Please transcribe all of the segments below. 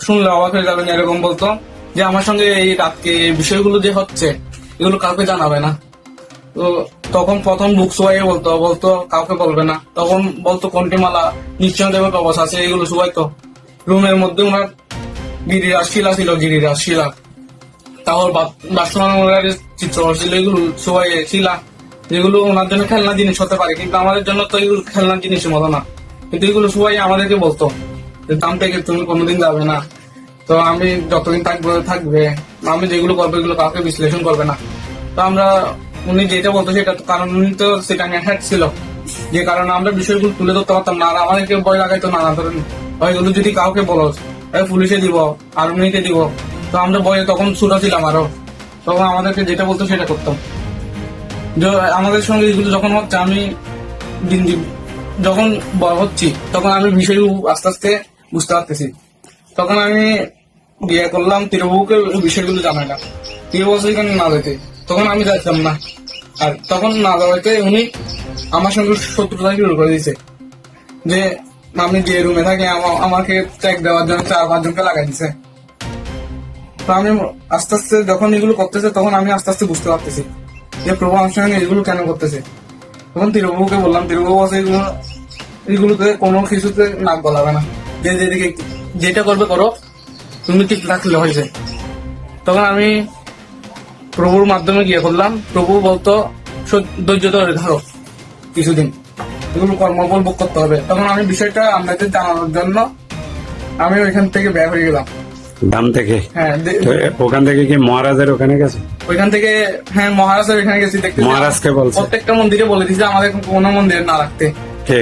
শুনলে অবাক হয়ে যাবেন, এরকম বলতো যে আমার সঙ্গে এই রাতকে এই বিষয়গুলো যে হচ্ছে এগুলো কাউকে জানাবে না। তো তখন প্রথম বুক সবাই বলতো কাউকে বলবে না। তখন বলতো কন্টিমালা নিশ্চয়দেবের কবচ আছে, এগুলো সবাই তো রুমের মধ্যে ওনার গিরিরাজ শিলা ছিল, গিরিরাজ শিলা, তাহলে বাসনের চিত্র ছিল, এগুলো সবাই শিলা, যেগুলো ওনার জন্য খেলনা জিনিস হতে পারে, কিন্তু আমাদের জন্য তো এগুলো খেলনা জিনিসের মতো না। কিন্তু এগুলো সবাই আমাদেরকে বলতো যে দাম থেকে তুমি কোনোদিন যাবে না, তো আমি যতদিন থাকবে, আমি যেগুলো করবো এগুলো কাউকে বিশ্লেষণ করবে না। তো আমরা উনি যেটা বলতো সেটা তো, কারণ উনি তো সেটা নিয়ে হ্যাট ছিল, যে কারণে আমরা বিষয়গুলো তুলে ধরতে পারতাম না। আর আমাদেরকে ভয় লাগাইতো নানা ধরনের, এগুলো যদি কাউকে বলো পুলিশে দিব, আর্মিকে দিব, তো আমরা ভয়ে তখন ছোট ছিলাম আরো, তখন আমাদেরকে যেটা বলতো সেটা করতাম। আমাদের সঙ্গে এগুলো যখন হচ্ছে, আমি দিন দিন যখন বড় হচ্ছি তখন আমি বিষয়গুলো আস্তে আস্তে বুঝতে পারতেছি। তখন আমি বিয়ে করলাম, তিরবুকে বিষয়গুলো জানাইলাম, 3 বছর এখানে না যেতে, তখন আমি যাইতাম না। আর তখন না যাওয়াতে উনি আমার সঙ্গে শত্রুতা শুরু করে দিয়েছে, যে আমি যে রুমে থাকি আমাকে ট্যাগ দেওয়ার জন্য 4-5 জনকে লাগাই দিছে। তো আমি আস্তে আস্তে যখন এগুলো করতেছে, তখন আমি আস্তে আস্তে বুঝতে পারতেছি যে প্রভু আমার সঙ্গে এগুলো কেন করতেছে। তখন তিরবুকে বললাম, তিরবু বলছে এগুলোতে কোনো কিছুতে নাক গলাবে না, যে যেদিকে যেটা করবে করো, তুমি ঠিক রাখলে হয়েছে। তখন আমি প্রভুর মাধ্যমে গিয়ে করলাম, প্রভু বলতো ধৈর্য ধরে ধরো কিছুদিন, এগুলো কর্মফল ভোগ করতে হবে। তখন আমি বিষয়টা আপনাদের জানানোর জন্য আমি ওইখান থেকে বের হয়ে গেলাম। দাম থেকে? হ্যাঁ। ওখান থেকে কি মহারাজের ওখানে গেছে? ওইখান থেকে হ্যাঁ মহারাজের ওইখানে গেছি দেখতে। মহারাজকে বলছে? প্রত্যেকটা মন্দিরে বলে দিচ্ছে আমাদের কোনো মন্দিরে না রাখতে। কে?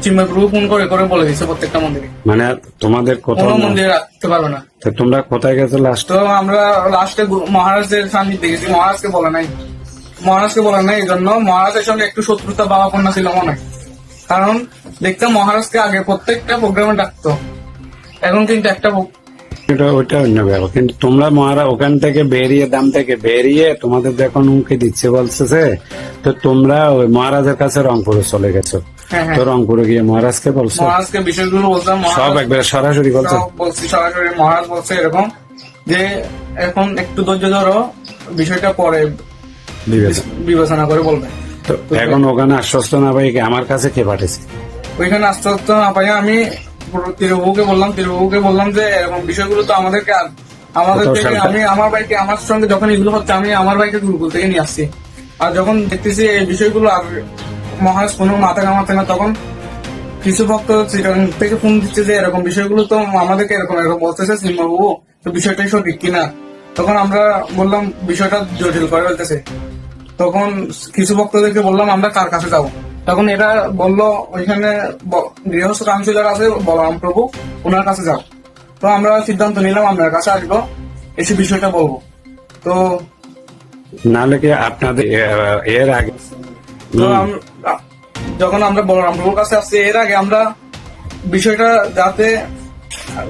চিন্ময় প্রভু ফোন করে করে বলে দিচ্ছে প্রত্যেকটা মন্দিরে, মানে তোমাদের কোনো মন্দিরে রাখতে পারবে না। তো তোমরা কোথায় গেছো লাস্ট? তো আমরা লাস্টে মহারাজের সান্নিধ্যে গেছি, মহারাজকে বলে নাই, এই জন্য মহারাজের সঙ্গে একটু শত্রুতা ভাবাপন্ন ছিল মনে হয়। কারণ দেখতাম মহারাজকে আগে প্রত্যেকটা প্রোগ্রামে ডাকতো, এখন কিন্তু একটা ওইটা অন্য ব্যাপার। কিন্তু তোমরা ওখান থেকে বেরিয়ে, দাম থেকে বেরিয়ে তোমাদের যখন হুমকি দিচ্ছে বলছে, তো তোমরা ওই মহারাজের কাছে রংপুরে চলে গেছো। তো রংপুরে গিয়ে মহারাজকে বলছো? মহারাজকে বিষয়গুলো বলতাম, সব একবার সরাসরি বলছো? বলছি সরাসরি। মহারাজ বলছে এরকম যে এখন একটু ধৈর্য ধরো, বিষয়টা পরে বিবেচনা করে বলবে। তো এখন ওখানে আশ্বস্ত না পাই আমার কাছে কে পাঠিয়েছে? ওইখানে আশ্বস্ত না পাই আমি তিরুবাবুকে বললাম যে এরকম বিষয়গুলো তো আমাদের থেকে আমি আমার ভাইকে, আমার সঙ্গে যখন এগুলো হচ্ছে আমি আমার ভাইকে গুরুকুল থেকে নিয়ে আসছি। আর যখন দেখতেছি এই বিষয়গুলো আর মহারাজ কোনো মাথা কামাচ্ছে না, তখন কিছু ভক্ত থেকে ফোন দিচ্ছে যে এরকম বিষয়গুলো তো আমাদেরকে এরকম বলতেছে সিংহবাবু, তো বিষয়টাই সঠিক কিনা। তখন আমরা বললাম বিষয়টা জটিল করে ফেলতেছে। তখন কিছু ভক্তদেরকে বললাম আমরা কার কাছে যাব। তখন এরা বললো ওইখানে গৃহস্থ কাউন্সিলর আছে বলরাম প্রভু, ওনার কাছে যাও। তো আমরা সিদ্ধান্ত নিলাম আপনার কাছে আসবো, এসে বিষয়টা বলবো। তো নাহলে কি আপনাদের এর আগে যখন আমরা বলরাম প্রভুর কাছে আসছি, এর আগে আমরা বিষয়টা যাতে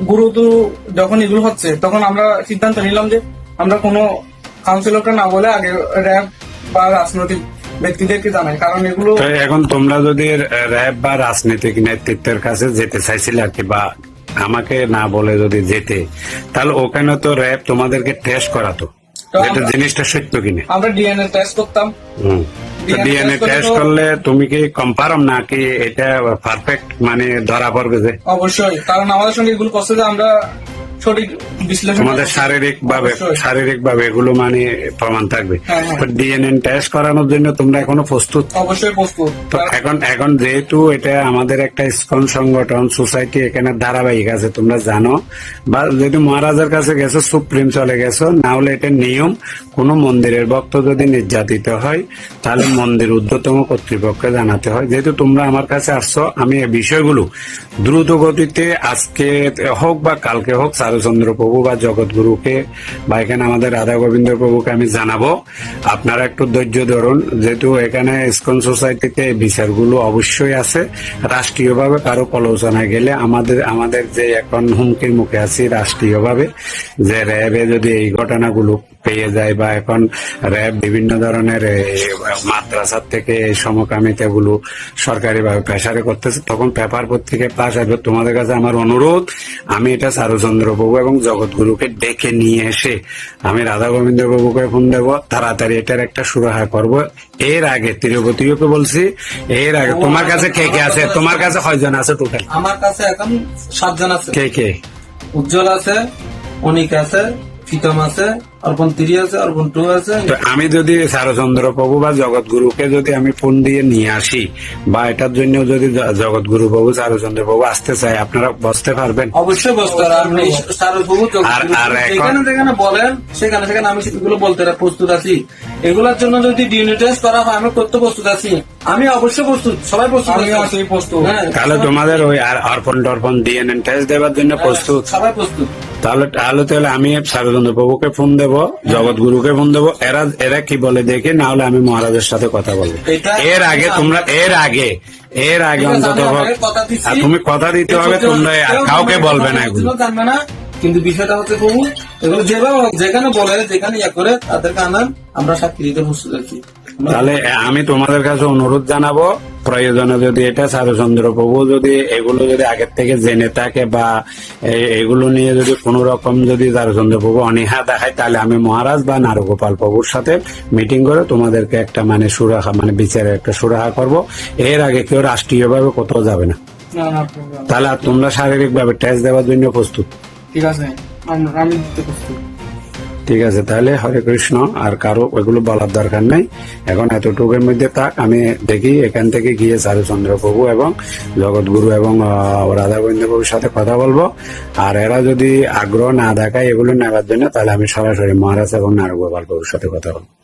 গুরুতর যখন এগুলো হচ্ছে, তখন আমরা সিদ্ধান্ত নিলাম যে আমরা কোনো কাউন্সিলরকে না বলে আগে র্যাব বা রাজনৈতিক ব্যক্তিদেরকে জানাই। কারণ এগুলো এখন তোমরা যদি র্যাব বা রাজনৈতিক নেতৃত্বের কাছে যেতে চাইছিলে আর কি, বা আমাকে না বলে যদি যেতে, তাহলে ওখানে তো র্যাব তোমাদেরকে টেস্ট করাতো যেটা জিনিসটা সত্য কিনা। আমরা ডিএনএ টেস্ট করতাম। ডিএনএ টেস্ট করলে তুমি কি কনফার্ম নাকি এটা পারফেক্ট মানে ধরা পড়বে? যে অবশ্যই, কারণ আমাদের সঙ্গে এগুলো করছে যে আমরা সঠিক বিশ্লেষণ, তোমাদের শারীরিক ভাবে এগুলো মানে প্রমাণ থাকবে। ডিএনএ টেস্ট করানোর জন্য তোমরা এখনো প্রস্তুত? অবশ্যই প্রস্তুত। তো এখন যেহেতু এটা আমাদের একটা ইসকন সংগঠন, সোসাইটি, এখানে ধারাবাহিক আছে তোমরা জানো, বা যেহেতু মহারাজের কাছে গেছো, সুপ্রিম চলে গেছো, না হলে এটা নিয়ম, কোন মন্দিরের ভক্ত যদি নির্যাতিত হয় তাহলে মন্দির ঊর্ধ্বতম কর্তৃপক্ষকে জানাতে হয়। যেহেতু তোমরা আমার কাছে আসছো, আমি এই বিষয়গুলো দ্রুত গতিতে আজকে হোক বা কালকে হোক চারুচন্দ্র প্রভু বা জগৎগুরুকে বা এখানে আমাদের রাধা গোবিন্দ প্রভুকে আমি জানাবো, আপনারা একটু ধৈর্য ধরুন। যেহেতু এখানে ইসকন সোসাইটিতে এই বিচারগুলো অবশ্যই আছে, রাষ্ট্রীয়ভাবে কারো আলোচনায় গেলে আমাদের যে এখন হুমকির মুখে আছি রাষ্ট্রীয়ভাবে, যে র্যাবে যদি এই ঘটনাগুলো পেয়ে যায় বা এখন র্যাব বিভিন্ন ধরনের মাদ্রাসার থেকে এই সমকামিতাগুলো সরকারিভাবে প্রেসারে করতেছে, তখন পেপার পত্রিকায় পাশ আসবে। তোমাদের কাছে আমার অনুরোধ, আমি এটা চারুচন্দ্র প্রভু এবং জগৎগুরুকে ডেকে নিয়ে এসে আমি রাধা গোবিন্দ প্রভুকে ফোন দেবো, তাড়াতাড়ি এটার একটা সুরাহা করব। এর আগে তিরুপতিকে বলছি, এর আগে তোমার কাছে কে কে আছে? তোমার কাছে কয়জন আছে টোটাল? আমার কাছে এখন 7 জন আছে। কে কে? উজ্জ্বল আছে, অনিক আছে, প্রীতম আছে, অর্পণ 3 আছে, অর্পণ 2 আছে। তো আমি যদি চারুচন্দ্র প্রভু বা জগৎগুরুকে যদি আমি ফোন দিয়ে নিয়ে আসি বা এটার জন্য যদি জগৎগুরু প্রভু চারুচন্দ্র প্রভু আসতে চাই, আপনারা বসতে পারবেন? অবশ্যই বসতে হবে। আপনি সারপ্রভু আর এখন- যেখানে যেখানে বলেন সেখানে সেখানে আমি সেগুলো বলতে প্রস্তুত আছি। এগুলোর জন্য যদি ডিএনএ টেস্ট করা হয় আমি করতে প্রস্তুত আছি। আমি অবশ্যই প্রস্তুত, সবাই প্রস্তুত। হ্যাঁ, তাহলে তোমাদের ওই আর অর্পণ টর্পণ ডিএনএ টেস্ট দেওয়ার জন্য প্রস্তুত? সবাই প্রস্তুত। তাহলে আমি চারুচন্দ্র প্রভুকে ফোন দেবো, জগৎগুরুকে ফোন দেবো, এরা কি বলে দেখি, না হলে আমি মহারাজের সাথে কথা বলবো। এর আগে তোমরা এর আগে অন্তত তুমি কথা দিতে হবে, তোমরা আর কাউকে বলবে না এগুলো। জানবে না, কিন্তু বিষয়টা হচ্ছে প্রভু এগুলো যেভাবে যেখানে বলে যেখানে ইয়া করে তাদেরকে আনান, আমরা সাক্ষী দিতে প্রস্তুত আছি। তাহলে আমি তোমাদের কাছে অনুরোধ জানাবো, প্রয়োজনে যদি এটা চারুচন্দ্র প্রভু যদি এগুলো যদি আগের থেকে জেনে থাকে বা এগুলো নিয়ে যদি কোন রকম যদি চারুচন্দ্র প্রভু অনীহা দেখায়, তাহলে আমি মহারাজ বা নারগোপাল প্রভুর সাথে মিটিং করে তোমাদেরকে একটা মানে সুরাহা মানে বিচারের একটা সুরাহা করব। এর আগে কেউ রাষ্ট্রীয়ভাবে কোথাও যাবে না। তাহলে আর তোমরা শারীরিক ভাবে টেস্ট দেওয়ার জন্য প্রস্তুত? ঠিক আছে, আমি দিতে প্রস্তুত। ঠিক আছে, তাহলে হরে কৃষ্ণ। আর কারো এগুলো বলার দরকার নাই, এখন এতটুকুর মধ্যে থাক। আমি দেখি এখান থেকে গিয়ে চারুচন্দ্র প্রভু এবং জগৎগুরু এবং রাধা গোবিন্দ প্রভুর সাথে কথা বলবো। আর এরা যদি আগ্রহ না দেখায় এগুলো নেওয়ার জন্য, তাহলে আমি সরাসরি মহারাজ এবং নারগোপাল প্রভুর সাথে কথা বলবো।